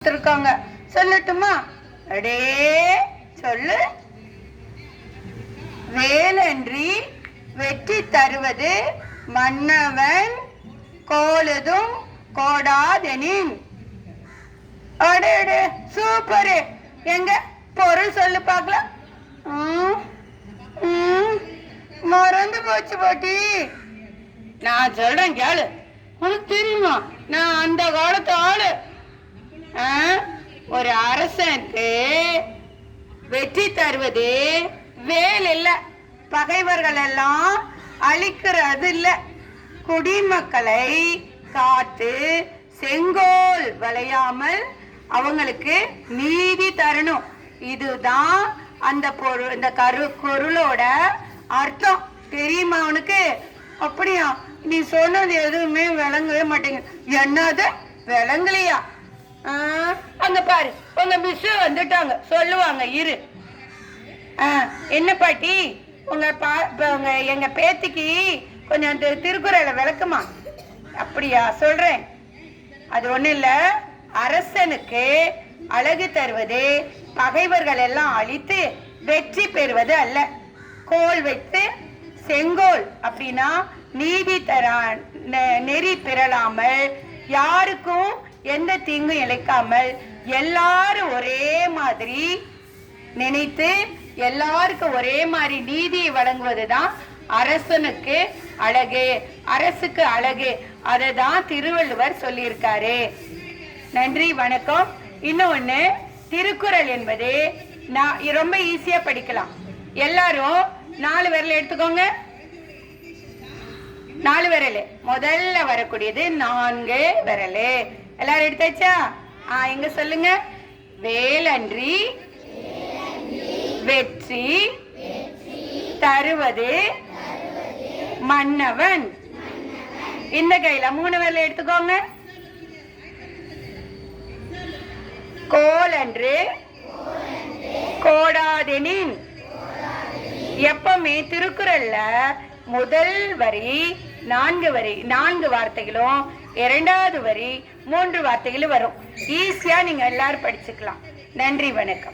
இருக்காங்க. சொல்லட்டுமா? அடே சொல்லு. வேலன்றி வெற்றி தருவது மன்னவன் கோலதும் கோடாதெனின். அடே அடே சூப்பரு. எங்க பொருள் சொல்லு பார்க்கலாம். மறந்து போச்சு பாட்டி. நான் சொல்றேன் கேளு. உனக்கு தெரியுமா, நான் அந்த காலத்து ஆளு. ஒரு அரசனுக்கு வெற்றி தருவது வேல் இல்ல, பகைவர்கள் எல்லாம் அழிக்கிறது இல்ல, குடிமக்களை காத்து செங்கோல் வளையாமல் அவங்களுக்கு நீதி தரணும். இதுதான் அந்த பொருள், இந்த பொருளோட அர்த்தம். தெரியுமா உனக்கு? அப்படியா? நீ சொன்னது எதுவுமே விளங்கவே மாட்டேங்க. என்னது விளங்கலையா? அங்க பாரு, உங்க மிஸ் வந்துட்டாங்க, சொல்லுவாங்க இரு. என்ன பாட்டி, உங்க எங்க பேத்திக்கு கொஞ்சம் அந்த திருக்குறளை விளக்குமா? அப்படியா? சொல்றேன். அது ஒண்ணு இல்ல, அரசனுக்கு அழகு தருவது பகைவர்கள் எல்லாம் அழித்து வெற்றி பெறுவது அல்ல. கோல் வைத்து செங்கோல் அப்படின்னா நீதி நெறி பெறலாமல், யாருக்கும் எந்த தீங்கும் இழைக்காமல், எல்லாரும் ஒரே மாதிரி நினைத்து எல்லாருக்கும் ஒரே மாதிரி நீதியை வழங்குவதுதான் அரசனுக்கு அழகு, அரசுக்கு அழகு. அதை தான் திருவள்ளுவர் சொல்லியிருக்காரு. நன்றி, வணக்கம். இன்னொன்னு, திருக்குறள் என்பது நான் ரொம்ப ஈஸியா படிக்கலாம். எல்லாரும் 4 விரல் எடுத்துக்கோங்க. 4 விரல் முதல்ல வரக்கூடியது 4 விரல். எல்லாரும் எடுத்தாச்சா? எங்க சொல்லுங்க. வேலன்றி வெற்றி தருவது மன்னவன். இந்த கையில 3 விரல் எடுத்துக்கோங்க. கோலன்று கோடாதெனின். எப்பவுமே திருக்குறள்ல முதல் வரி 4 வார்த்தைகளும், 2வது வரி 3 வார்த்தைகளும் வரும். ஈஸியா நீங்க எல்லாரும் படிச்சுக்கலாம். நன்றி, வணக்கம்.